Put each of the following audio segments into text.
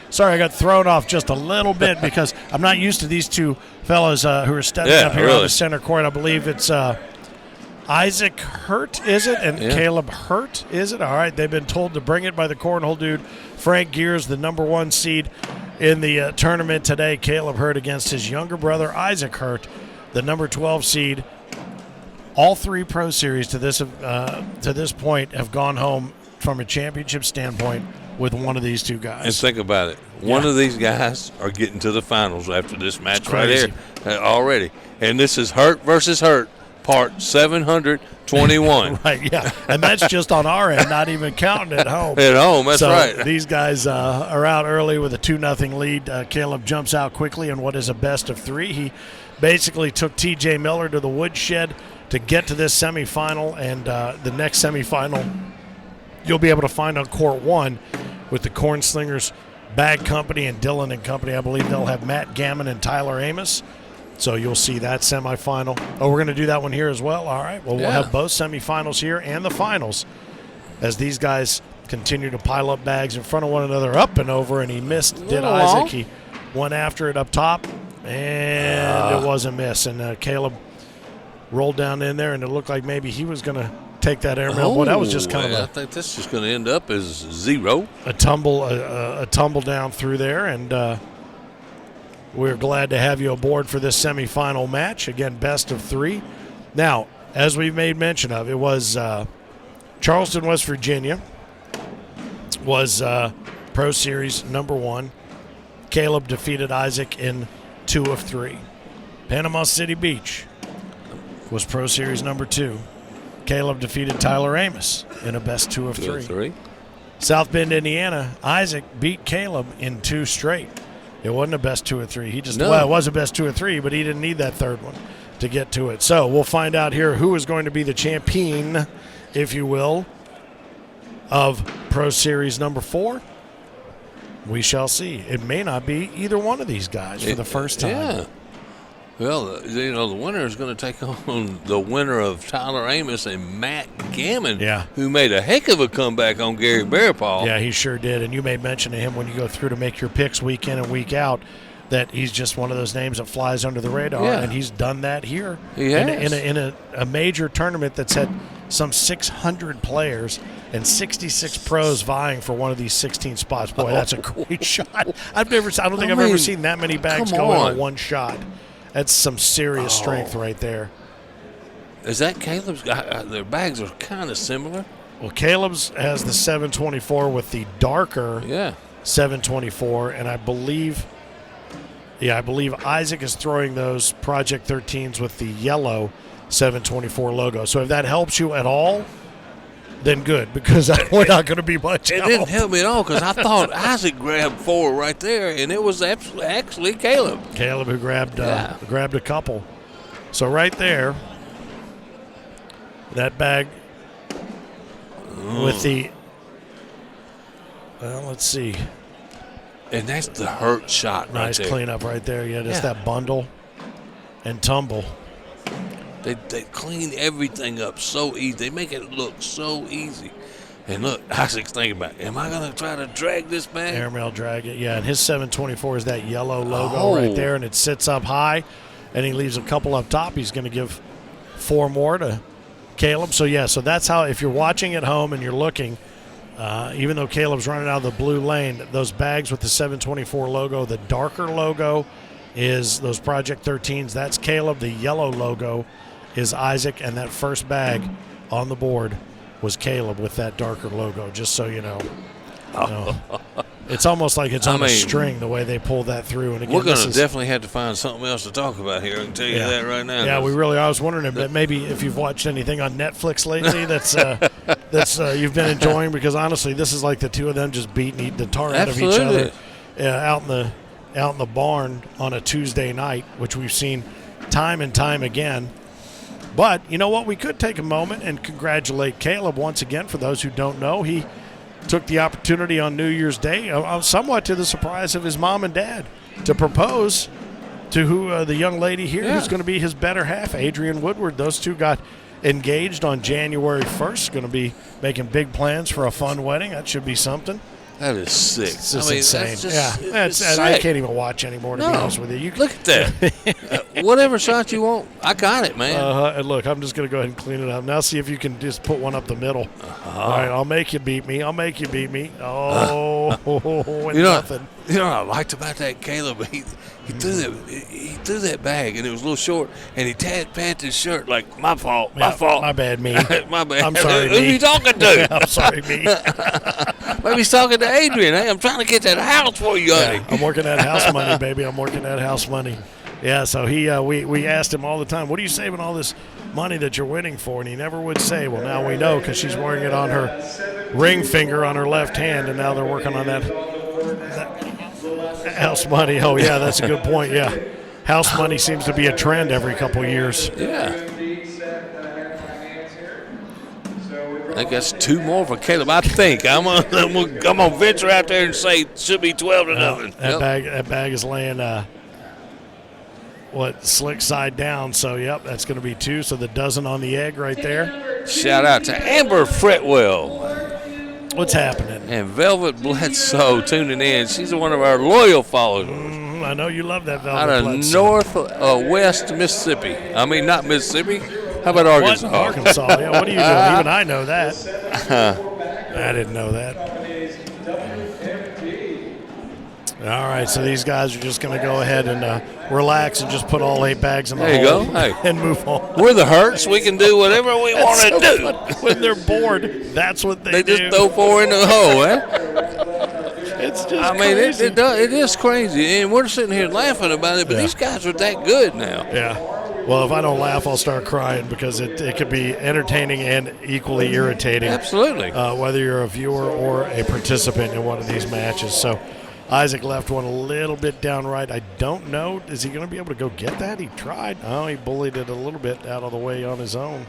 Sorry, I got thrown off just a little bit because I'm not used to these two fellows who are stepping up here on the center court. I believe it's Isaac Hurt, is it? And Kaleb Hurt, is it? All right, they've been told to bring it by the Cornhole dude. Frank Gears, the number 1 seed in the tournament today. Kaleb Hurt against his younger brother, Isaac Hurt, the number 12 seed. All 3 Pro Series to this point have gone home from a championship standpoint with one of these two guys. And think about it. One of these guys are getting to the finals after this match right here already. And this is Hurt versus Hurt, part 721. Right, yeah. And that's just on our end, not even counting at home. At home, that's right. These guys are out early with a 2-0 lead. Kaleb jumps out quickly in what is a best of 3. He basically took T.J. Miller to the woodshed to get to this semifinal, and the next semifinal you'll be able to find on Court 1 with the Corn Slingers Bag Company and Dillon and Company. I believe they'll have Matt Gammon and Tyler Amos. So you'll see that semifinal. Oh, we're going to do that one here as well? All right. Well, we'll have both semifinals here and the finals as these guys continue to pile up bags in front of one another, up and over, and he missed, did Isaac. He went after it up top, and it was a miss. And Kaleb rolled down in there, and it looked like maybe he was going to take that airmail. Well, that was just kind of I think that's just going to end up as 0. A tumble down through there, and we're glad to have you aboard for this semifinal match. Again, best of 3. Now, as we've made mention of, it was Charleston, West Virginia was Pro Series number 1. Kaleb defeated Isaac in 2 of 3. Panama City Beach was Pro Series number 2. Kaleb defeated Tyler Amos in a best 2 of 3. South Bend, Indiana, Isaac beat Kaleb in 2 straight. It wasn't a best 2 of 3. He just, well, it was a best 2 of 3, but he didn't need that third one to get to it. So we'll find out here who is going to be the champion, if you will, of Pro Series number 4. We shall see. It may not be either one of these guys for the first time. Yeah. Well, the winner is going to take on the winner of Tyler Amos and Matt Gammon, who made a heck of a comeback on Gary Bearpaw. Yeah, he sure did. And you made mention to him when you go through to make your picks week in and week out that he's just one of those names that flies under the radar, and he's done that here. He has. In a major tournament that's had some 600 players and 66 pros vying for one of these 16 spots. Boy, that's a great shot. I don't think I've ever seen that many bags go in on one shot. That's some serious strength right there. Is that Kaleb's? Their bags are kind of similar. Well, Kaleb's has the 724 with the darker 724, and I believe Isaac is throwing those Project 13s with the yellow 724 logo. So if that helps you at all, then good, because we're not going to be much help. It didn't help me at all because I thought Isaac grabbed 4 right there, and it was actually Kaleb. Kaleb who grabbed a couple. So right there, that bag with the, let's see. And that's the Hurt shot right nice there. Cleanup right there. Yeah, just that bundle and tumble. They clean everything up so easy. They make it look so easy. And look, Isaac's thinking about, am I going to try to drag this bag? Airmail drag it, yeah. And his 724 is that yellow logo right there, and it sits up high, and he leaves a couple up top. He's going to give 4 more to Kaleb. So that's how, if you're watching at home and you're looking, even though Kaleb's running out of the blue lane, those bags with the 724 logo, the darker logo is those Project 13s. That's Kaleb. The yellow logo is Isaac, and that first bag on the board was Kaleb with that darker logo, just so you know. It's almost like it's on a string the way they pull that through. And again, we're going to definitely have to find something else to talk about here. I can tell you that right now. Yeah, we really are. I was wondering if maybe if you've watched anything on Netflix lately that's you've been enjoying, because honestly, this is like the two of them just beating the tar out of each other out in the barn on a Tuesday night, which we've seen time and time again. But you know what? We could take a moment and congratulate Kaleb once again. For those who don't know, he took the opportunity on New Year's Day, somewhat to the surprise of his mom and dad, to propose to the young lady here who's going to be his better half, Adrian Woodward. Those two got engaged on January 1st. Going to be making big plans for a fun wedding. That should be something. That is sick. It's just insane. That's sick. I can't even watch anymore, to be honest with you. Look at that. Whatever shot you want, I got it, man. And look, I'm just going to go ahead and clean it up. Now see if you can just put one up the middle. All right, I'll make you beat me. Oh, nothing. You know what I liked about that, Kaleb? He threw that bag, and it was a little short, and he patted his shirt like, my fault. My bad, me. My bad. I'm sorry, Who you talking to? I'm sorry, me. Maybe he's talking to Adrian. Hey, I'm trying to get that house for you, honey. I'm working that house money, baby. I'm working that house money. Yeah, so we asked him all the time, what are you saving all this money that you're winning for? And he never would say. Well, now we know because she's wearing it on her ring finger on her left hand, and now they're working on that house money. Oh, yeah, that's a good point, yeah. House money seems to be a trend every couple of years. Yeah. I think that's 2 more for Kaleb. I think I'm gonna venture out there and say it should be 12-0. That bag is laying slick side down. So that's going to be 2. So the dozen on the egg right there. Shout out to Amber Fretwell. What's happening? And Velvet Bledsoe tuning in. She's one of our loyal followers. I know you love that Velvet Out of Bledsoe. West Mississippi. I mean, not Mississippi. How about Arkansas? What? Arkansas, yeah. What are you doing? Even I know that. I didn't know that. All right, so these guys are just going to go ahead and relax and just put all 8 bags in the hole. There you go. Hey. And move on. We're the Hurts. We can do whatever we want to do. When they're bored, that's what they do. They just throw 4 in the hole, eh? It's just crazy. It is crazy, and we're sitting here laughing about it, but these guys are that good now. Yeah. Well, if I don't laugh, I'll start crying because it could be entertaining and equally irritating. Absolutely. Whether you're a viewer or a participant in one of these matches. So Isaac left one a little bit down right. I don't know. Is he going to be able to go get that? He tried. Oh, he bullied it a little bit out of the way on his own.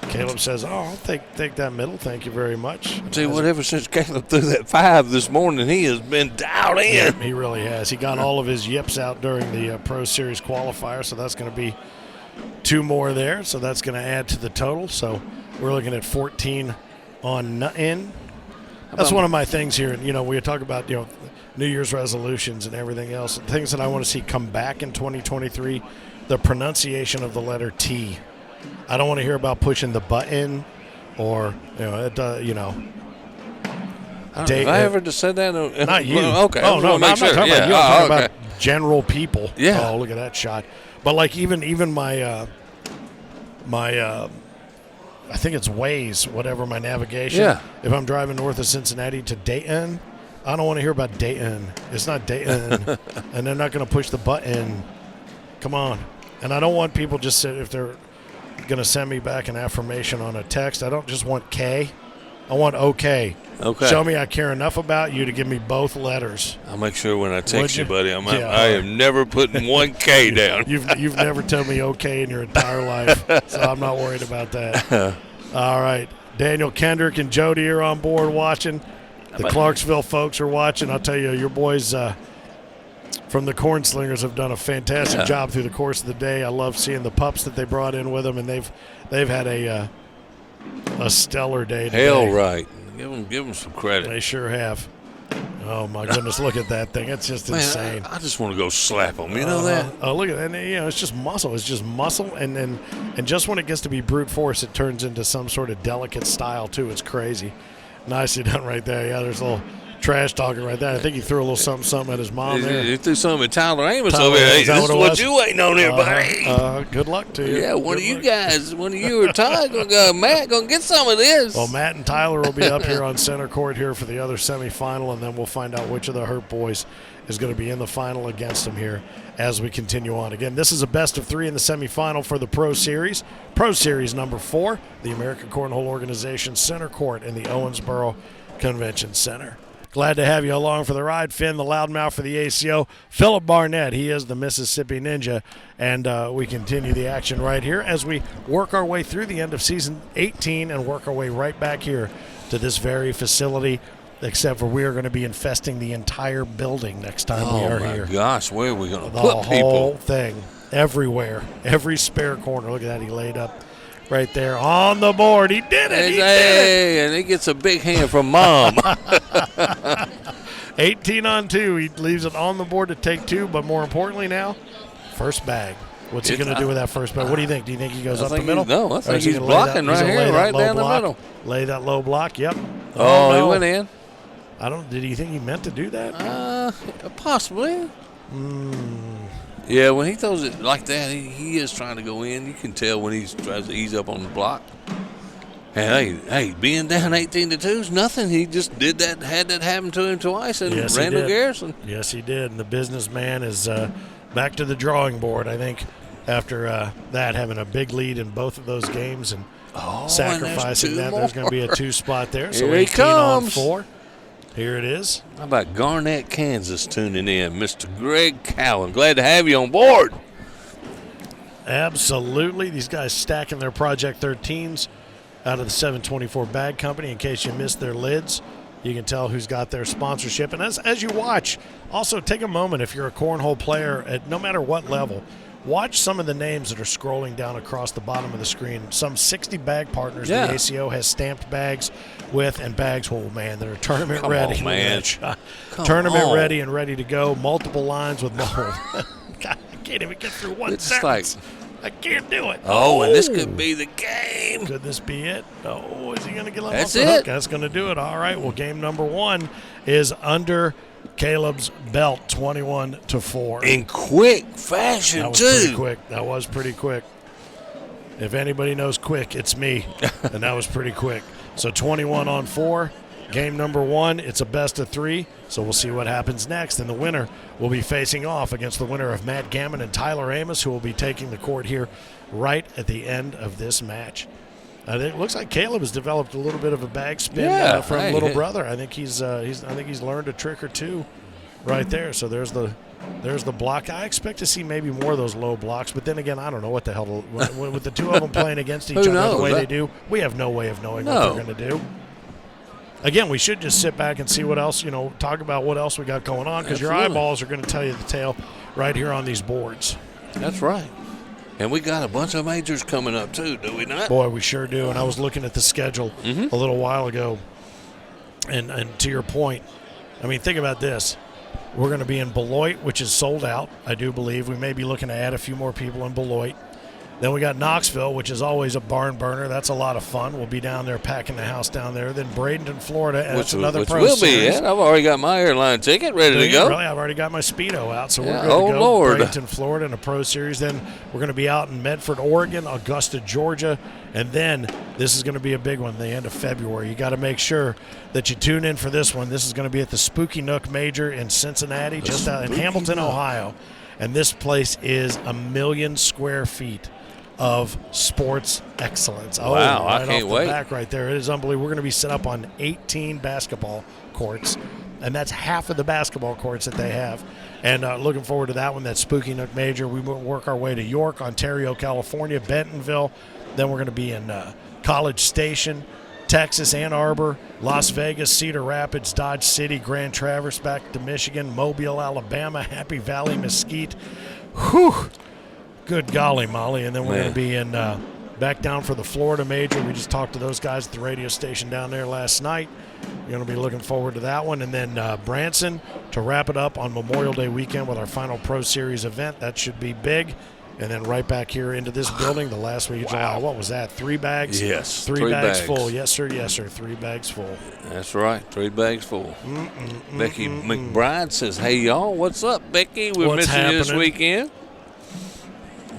Caleb says, I'll take that middle. Thank you very much. I'll tell you what, ever since Caleb threw that 5 this morning, he has been dialed in. Yeah, he really has. He got all of his yips out during the Pro Series qualifier, so that's going to be 2 more there. So that's going to add to the total. So we're looking at 14 on in. That's one of my things here. We talk about, New Year's resolutions and everything else. Things that I want to see come back in 2023, the pronunciation of the letter T. I don't want to hear about pushing the button or, Have I ever just said that? Not you. Okay. Oh, no, I'm not talking about you. I'm talking about general people. Yeah. Oh, look at that shot. But, like, even my I think it's Waze, whatever my navigation. Yeah. If I'm driving north of Cincinnati to Dayton, I don't want to hear about Dayton. It's not Dayton. And they're not going to push the button. Come on. And I don't want people just if they're going to send me back an affirmation on a text, I don't just want K. I want OK. Okay. Show me I care enough about you to give me both letters. I'll make sure when I text you, buddy, I am never putting 1K down. You've never told me OK in your entire life, so I'm not worried about that. All right. Daniel Kendrick and Jody are on board watching. The Clarksville folks are watching. I'll tell you, your boys from the Corn Slingers have done a fantastic job through the course of the day. I love seeing the pups that they brought in with them, and they've had a stellar day today. Hell right. Give them some credit. They sure have. Oh, my goodness, look at that thing. It's just insane. I just want to go slap them. You know that? Oh, look at that. And, it's just muscle. It's just muscle. And just when it gets to be brute force, it turns into some sort of delicate style, too. It's crazy. Nicely done right there. Yeah, there's a little trash talking right there. I think he threw a little something at his mom there. He threw something at Tyler Amos over here. Hey, this is what you waiting on here, buddy. Good luck to you. Yeah, one of you or Ty, Matt, going to get some of this. Well, Matt and Tyler will be up here on center court here for the other semifinal, and then we'll find out which of the Hurt boys is going to be in the final against them here as we continue on. Again, this is a best of 3 in the semifinal for the Pro Series. Pro Series number 4, the American Cornhole Organization Center Court in the Owensboro Convention Center. Glad to have you along for the ride. Finn, the loudmouth for the ACO. Philip Barnett, he is the Mississippi Ninja. And we continue the action right here as we work our way through the end of season 18 and work our way right back here to this very facility except for we are going to be infesting the entire building next time we are here. Oh, my gosh. Where are we going to The put people? whole thing. Everywhere. Every spare corner. Look at that. He laid up right there on the board. He did it. He did it. And he gets a big hand from Mom. 18 on 2. He leaves it on the board to take 2, but more importantly now, first bag. What's he going to do with that first bag? What do you think? Do you think he goes up the middle? No, I think he's blocking right here, right down the middle. Lay that low block. Yep. Oh, he went in. Did you think he meant to do that? Possibly. Yeah, when he throws it like that, he is trying to go in. You can tell when he tries to ease up on the block. And hey, being down 18-2 is nothing. He just had that happen to him twice in Randall Garrison. Yes, he did. And the businessman is back to the drawing board, I think, after that, having a big lead in both of those games and sacrificing that. There's going to be a 2 spot there. So Here he 18 comes. on 4. Here it is. How about Garnett, Kansas tuning in? Mr. Greg Cowan. Glad to have you on board. Absolutely. These guys stacking their Project 13s out of the 724 Bag Company. In case you missed their lids, you can tell who's got their sponsorship. And as you watch, also take a moment, if you're a cornhole player at no matter what level, watch some of the names that are scrolling down across the bottom of the screen. Some 60 bag partners the ACO has stamped bags with, and bags, oh man, that are tournament ready. Come on, man. Tournament ready and ready to go. Multiple lines with mold. God, I can't even get through one sentence. I can't do it. Oh, and this could be the game. Could this be it? Oh, is he going to get off That's the hook? it. That's going to do it. All right. Well, game number 1 is under Kaleb's belt, 21-4. In quick fashion, that was too. Pretty quick. That was pretty quick. If anybody knows quick, it's me. And that was pretty quick. So 21 on 4. Game number 1, it's a best of 3, so we'll see what happens next. And the winner will be facing off against the winner of Matt Gammon and Tyler Amos, who will be taking the court here right at the end of this match. It looks like Kaleb has developed a little bit of a bag spin from little brother. I think he's learned a trick or two right there. So there's the block. I expect to see maybe more of those low blocks, but then again, I don't know what the hell with the two of them playing against each other the way they do. We have no way of knowing what they're going to do. Again, we should just sit back and see what else, talk about what else we got going on, because your eyeballs are going to tell you the tale right here on these boards. That's right. And we got a bunch of majors coming up, too, do we not? Boy, we sure do. And I was looking at the schedule a little while ago, and to your point, I mean, think about this. We're going to be in Beloit, which is sold out, I do believe. We may be looking to add a few more people in Beloit. Then we got Knoxville, which is always a barn burner. That's a lot of fun. We'll be down there packing the house down there. Then Bradenton, Florida, and it's another pro series. I've already got my airline ticket ready to go. Really? I've already got my Speedo out, so we're good to go. Lord. Bradenton, Florida, in a pro series. Then we're going to be out in Medford, Oregon, Augusta, Georgia, and then this is going to be a big one the end of February. You got to make sure that you tune in for this one. This is going to be at the Spooky Nook Major in Cincinnati, just out in Hamilton, Ohio. And this place is 1 million square feet of sports excellence. Wow, right I can't off the wait. back right there. It is unbelievable. We're going to be set up on 18 basketball courts, and that's half of the basketball courts that they have. And looking forward to that one, that Spooky Nook Major. We will work our way to York, Ontario, California, Bentonville. Then we're going to be in College Station, Texas, Ann Arbor, Las Vegas, Cedar Rapids, Dodge City, Grand Traverse, back to Michigan, Mobile, Alabama, Happy Valley, Mesquite. Whew! Good golly, Molly. And then we're going to be in back down for the Florida Major. We just talked to those guys at the radio station down there last night. We're going to be looking forward to that one. And then Branson to wrap it up on Memorial Day weekend with our final Pro Series event. That should be big. And then right back here into this building the last week of July. What was that? 3 bags? Yes. Three bags full. Yes, sir. Yes, sir. 3 bags full. That's right. 3 bags full. Becky McBride says, hey, y'all. What's up, Becky? We're missing you this weekend.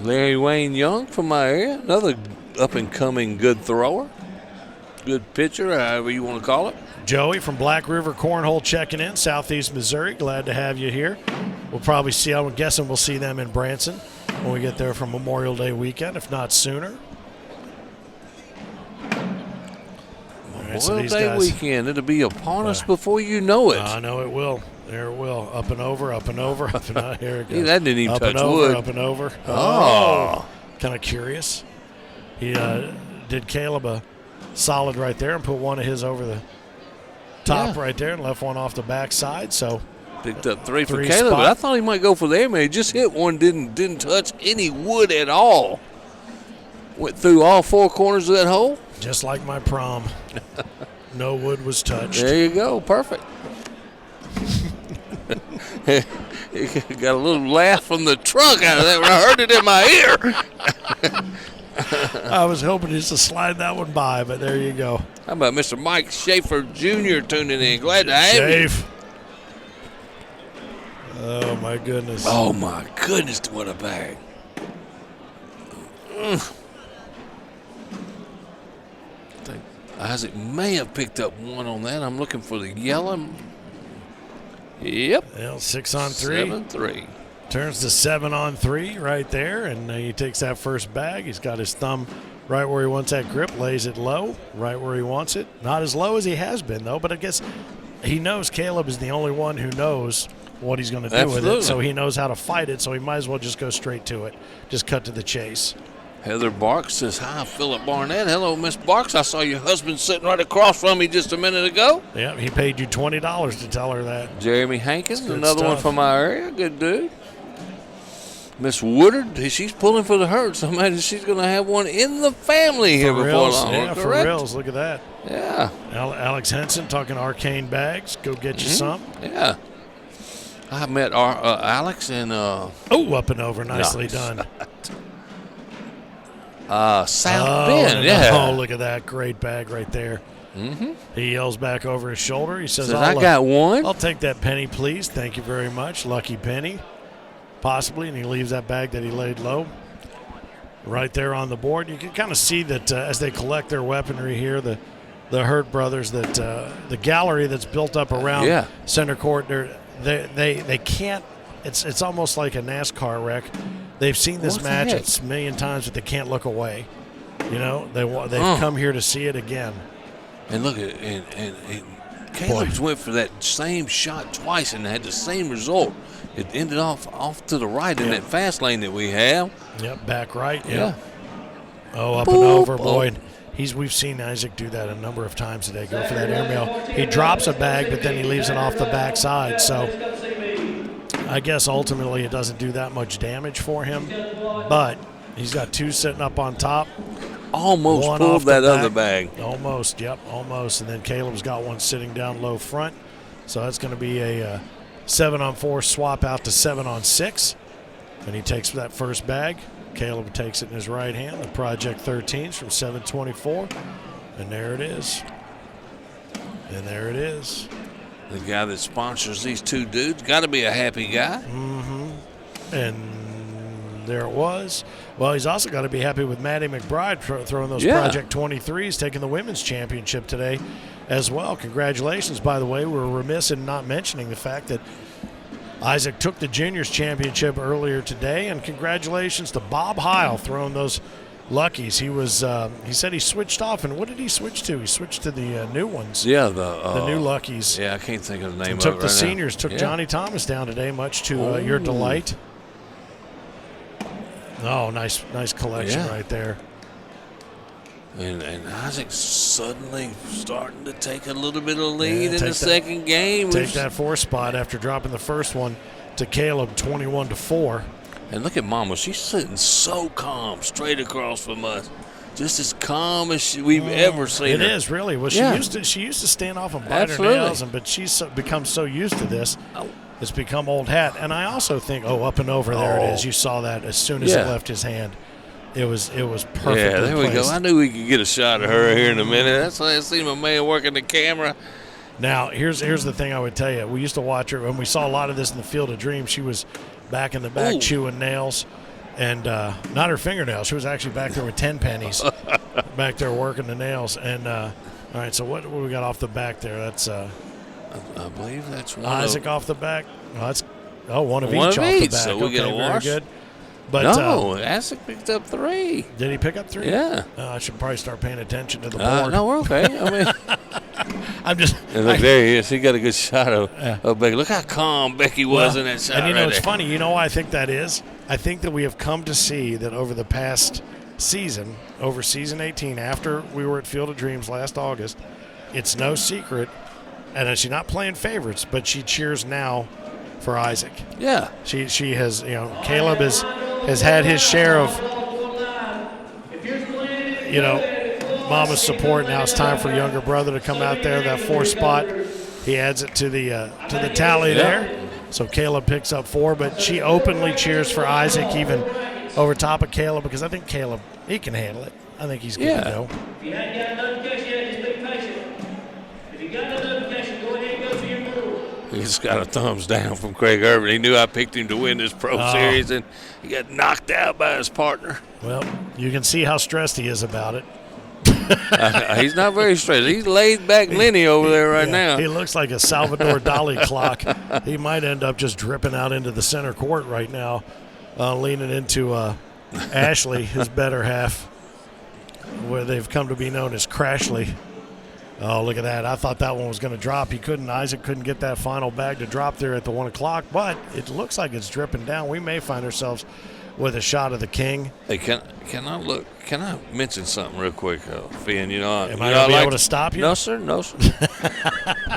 Larry Wayne Young from my area. Another up-and-coming good thrower. Good pitcher, however you want to call it. Joey from Black River Cornhole checking in, Southeast Missouri. Glad to have you here. We'll probably see, I'm guessing we'll see them in Branson when we get there for Memorial Day weekend, if not sooner. Memorial Day weekend, it'll be upon us before you know it. I know it will. There it will. Up and over, up and over, up and over. Here it goes. That didn't even touch wood. wood. Up and over. Oh. Kind of curious. He did Kaleb a solid right there and put one of his over the top right there and left one off the backside. So picked up three for Three Kaleb, spot. but I thought he might go for the airman. He just hit one, didn't touch any wood at all. Went through all four corners of that hole. just like my prom, no wood was touched. There you go, perfect. Got a little laugh from the truck out of that when I heard it in my ear. I was hoping just to slide that one by, but there you go. How about Mr. Mike Schaefer Jr. tuning in? Glad to have you. Safe. Oh, my goodness. Oh, my goodness, what a bag. I think Isaac may have picked up one on that. I'm looking for the yellow. Yep. Well, 6-on-3. 7-3. Turns to 7-on-3 right there, and he takes that first bag. He's got his thumb right where he wants that grip, lays it low, right where he wants it. Not as low as he has been, though, but I guess he knows Kaleb is the only one who knows what he's going to do with it, so he knows how to fight it, so he might as well just go straight to it, just cut to the chase. Heather Barks says, hi, Philip Barnett. Hello, Miss Barks. I saw your husband sitting right across from me just a minute ago. Yeah, he paid you $20 to tell her that. Jeremy Hankins, another stuff. one from our area. Good dude. Miss Woodard, she's pulling for the herd, so I imagine she's going to have one in the family here before long. Yeah, for correct? reals. Look at that. Yeah. Alex Henson talking arcane bags. Go get you some. Yeah. I met Alex and up and over. Nicely done. South Bend, yeah. Oh, look at that. Great bag right there. Mm-hmm. He yells back over his shoulder. He says, I got one. I'll take that penny, please. Thank you very much. Lucky penny. Possibly. And he leaves that bag that he laid low right there on the board. You can kind of see that as they collect their weaponry here, the Hurt brothers, that the gallery that's built up around center court, they can't. It's almost like a NASCAR wreck. They've seen this match a million times, but they can't look away. You know, they've come here to see it again. And look at and Kaleb's went for that same shot twice and had the same result. It ended off to the right in that fast lane that we have. Yep, back right. Yep. Yeah. Oh, up and over, Boyd. We've seen Isaac do that a number of times today. Go for that airmail. He drops a bag, but then he leaves it off the backside. So I guess ultimately it doesn't do that much damage for him. But he's got two sitting up on top. Almost pulled that other bag. Almost, yep, almost. And then Kaleb's got one sitting down low front. So that's going to be a 7-on-4 swap out to 7-on-6. And he takes that first bag. Kaleb takes it in his right hand. The Project 13s from 724. And there it is. And there it is. The guy that sponsors these two dudes got to be a happy guy. Mm-hmm. And there it was. Well, he's also got to be happy with Maddie McBride throwing those Project 23s, taking the women's championship today as well. Congratulations, by the way. We're remiss in not mentioning the fact that Isaac took the juniors championship earlier today, and congratulations to Bob Heil throwing those Luckies. He said he switched off, and what did he switch to? He switched to the new ones. Yeah, the new Luckies. Yeah, I can't think of the name of it took right the now. seniors, took Johnny Thomas down today, much to your delight. Oh, nice collection right there. And Isaac's suddenly starting to take a little bit of lead in the second game. Take that 4 spot after dropping the first one to Kaleb 21-4. And look at Mama. She's sitting so calm straight across from us. Just as calm as we've ever seen her. It is, really. Well, she used to stand off and bite her nails, but she's become so used to this. It's become old hat. And I also think, up and over, there it is. You saw that as soon as it left his hand. It was perfect. Yeah, there we go. I knew we could get a shot of her here in a minute. That's why I see my man working the camera. Now, here's the thing I would tell you. We used to watch her, and we saw a lot of this in the Field of Dreams. She was back in the back chewing nails, and not her fingernails. She was actually back there with 10 pennies, back there working the nails. And all right, so what we got off the back there? That's I believe that's one. Isaac off the back. One of each off the back. So we get a wash. Very good. But no, Isaac picked up 3. Did he pick up 3? Yeah. I should probably start paying attention to the board. No, we're okay. I mean, I'm just. And look, there he is. He got a good shot of Becky. Look how calm Becky was in that shot. And it's funny. You know why I think that is? I think that we have come to see that over the past season, over season 18, after we were at Field of Dreams last August, it's no secret and she's not playing favorites, but she cheers now for Isaac. Yeah. She has, Kaleb has had his share of, mama's support. Now it's time for younger brother to come out there. That 4th spot, he adds it to the tally there. So Kaleb picks up 4, but she openly cheers for Isaac, even over top of Kaleb, because I think Kaleb, he can handle it. I think he's good to go. If you hadn't got a notification yet, just be patient. If you got a notification, go ahead and go to your pool. He just got a thumbs down from Craig Irvin. He knew I picked him to win this Pro Series, and he got knocked out by his partner. Well, you can see how stressed he is about it. He's not very stressed. He's laid back Lenny over there right now. He looks like a Salvador Dali clock. He might end up just dripping out into the center court right now, leaning into Ashley, his better half, where they've come to be known as Crashly. Oh, look at that. I thought that one was going to drop. Isaac couldn't get that final bag to drop there at the 1 o'clock, but it looks like it's dripping down. We may find ourselves with a shot of the king. Hey, can I mention something real quick, Finn? Am I going to be able to stop you? No, sir.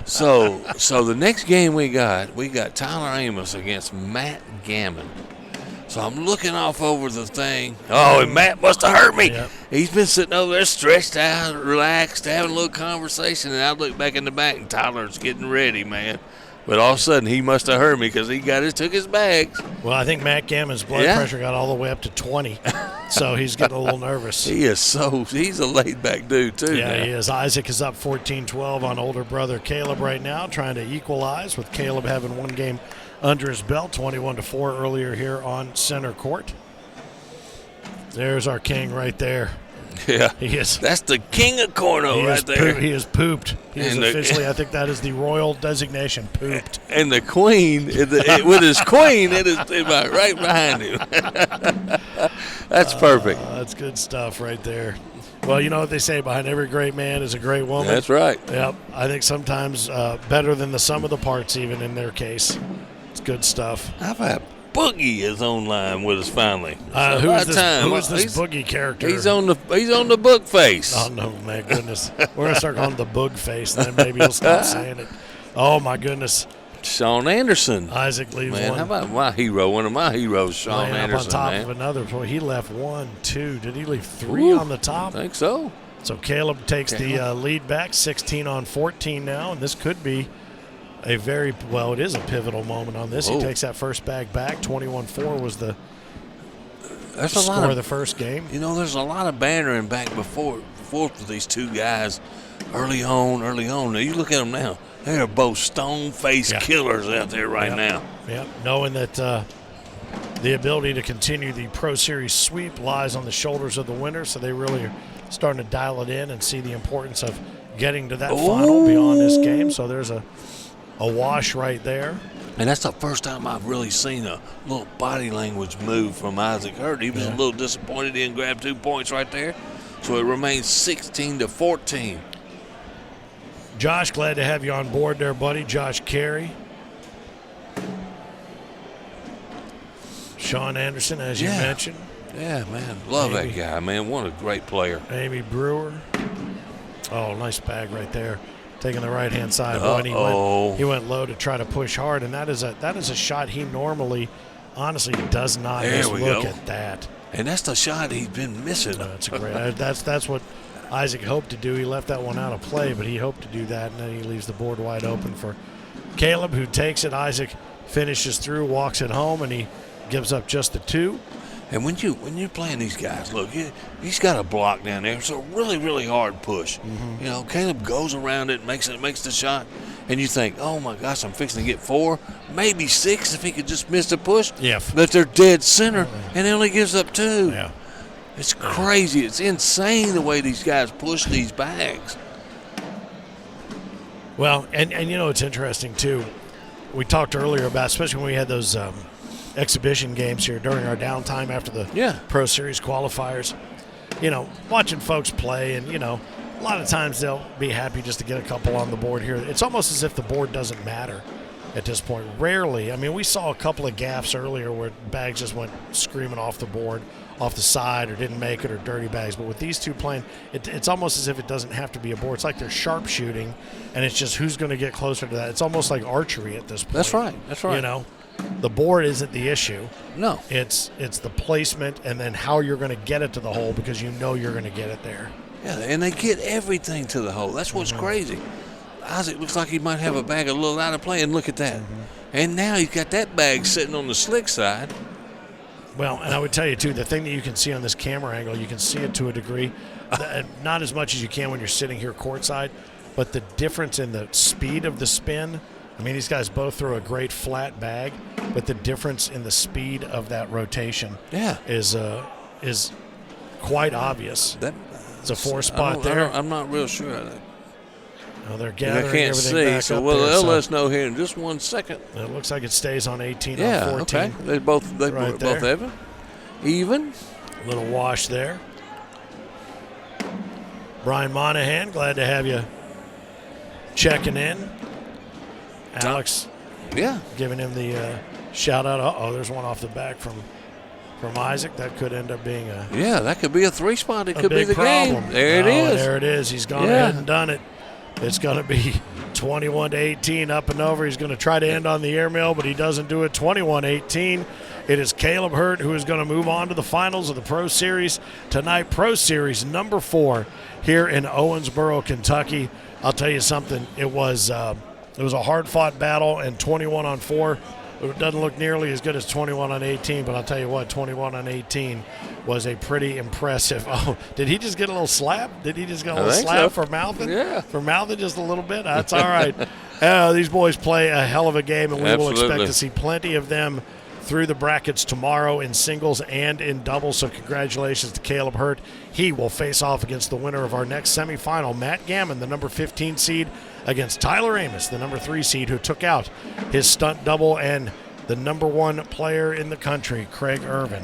So the next game we got Tyler Amos against Matt Gammon. So I'm looking off over the thing. Oh, and Matt must have hurt me. Yep. He's been sitting over there stretched out, relaxed, having a little conversation, and I look back in the back, and Tyler's getting ready, man. But all of a sudden, he must have heard me because he took his bags. Well, I think Matt Gammon's blood pressure got all the way up to 20, so he's getting a little nervous. He's a laid-back dude, too. Yeah, now. he is. Isaac is up 14-12 on older brother Kaleb right now, trying to equalize, with Kaleb having one game under his belt, 21-4 earlier here on center court. There's our king right there. Yeah, he is. That's the king of cornhole right there. He is pooped. He is officially, I think that is the royal designation, pooped. And the queen, with his queen, it is right behind him. That's perfect. That's good stuff right there. Well, you know what they say, behind every great man is a great woman. That's right. Yep. I think sometimes better than the sum of the parts, even in their case. It's good stuff. How about Boogie is online with us finally? Who is this Boogie character? He's on the book face. Oh no, my goodness! We're gonna start calling him the Boog face, and then maybe he'll stop saying it. Oh my goodness! Sean Anderson. Isaac leaves man, one. How about my hero? One of my heroes, Sean Anderson. Up on top man. of another. He left 1, 2. Did he leave 3 on the top? I think so. So Kaleb takes the lead back, 16 on 14 now, and this could be it is a pivotal moment on this. Whoa. He takes that first bag back. 21-4 was the score of the first game. There's a lot of bantering back before with these two guys early on. Now you look at them now. They're both stone-faced killers out there now. Yep, knowing that the ability to continue the Pro Series sweep lies on the shoulders of the winner, so they really are starting to dial it in and see the importance of getting to that final beyond this game. So there's a wash right there. And that's the first time I've really seen a little body language move from Isaac Hurt. He was a little disappointed he didn't grab 2 points right there. So it remains 16-14. Josh, glad to have you on board there, buddy. Josh Carey. Sean Anderson, as you mentioned. Yeah, man. Love that guy, man. What a great player. Amy Brewer. Oh, nice bag right there. Taking the right-hand side. He went low to try to push hard, and that is a shot he normally, honestly, does not look at that. And that's the shot he's been missing. That's a great. That's what Isaac hoped to do. He left that one out of play, but he hoped to do that, and then he leaves the board wide open for Kaleb, who takes it. Isaac finishes through, walks it home, and he gives up just the 2. And when you're playing these guys, look, he's got a block down there. It's a really, really hard push. Mm-hmm. Kaleb goes around it, makes the shot, and you think, oh my gosh, I'm fixing to get 4, maybe 6 if he could just miss the push. Yeah. But they're dead center, and he only gives up 2. Yeah. It's crazy. It's insane the way these guys push these bags. Well, and it's interesting too. We talked earlier about, especially when we had those exhibition games here during our downtime after the Pro Series qualifiers, watching folks play, and a lot of times they'll be happy just to get a couple on the board here. It's almost as if the board doesn't matter at this point. Rarely. I mean, we saw a couple of gaffes earlier where bags just went screaming off the board. off the side or didn't make it or dirty bags. But with these two playing, it's almost as if it doesn't have to be a board. It's like they're sharpshooting, and it's just who's going to get closer to that. It's almost like archery at this point. That's right. That's right. You know, the board isn't the issue. No. It's the placement and then how you're going to get it to the hole because you know you're going to get it there. Yeah, and they get everything to the hole. That's what's crazy. Isaac looks like he might have a bag a little out of play, and look at that. And now he's got that bag sitting on the slick side. Well, and I would tell you, too, the thing that you can see on this camera angle, you can see it to a degree. Not as much as you can when you're sitting here courtside, but the difference in the speed of the spin. I mean, these guys both throw a great flat bag, but the difference in the speed of that rotation is quite obvious. It's a 4-spot there. I'm not real sure. Well, they're gathering I can't everything see, back so up well, there, they'll let us know here in just 1 second. It looks like it stays on 18 on 14. Okay. They both even. Little wash there. Brian Monahan, glad to have you checking in. Alex, giving him the shout out. Uh-oh, there's one off the back from Isaac. That could end up being that could be a 3-spot. It could be the problem. game. There it is. There it is. He's gone ahead and done it. It's going to be 21-18 up and over. He's going to try to end on the airmail, but he doesn't do it. 21-18. It is Kaleb Hurt who is going to move on to the finals of the Pro Series tonight. Pro Series number 4 here in Owensboro, Kentucky. I'll tell you something. It was a hard-fought battle, and 21-4. It doesn't look nearly as good as 21-18, but I'll tell you what, 21-18 was a pretty impressive. Oh, did he just get a little slap? Did he just get a little slap for mouthing? Yeah. For mouthing just a little bit? That's all right. These boys play a hell of a game, and we will expect to see plenty of them through the brackets tomorrow in singles and in doubles. So congratulations to Kaleb Hurt. He will face off against the winner of our next semifinal, Matt Gammon, the number 15 seed, against Tyler Amos, the number 3 seed, who took out his stunt double, and the number 1 player in the country, Craig Irvin.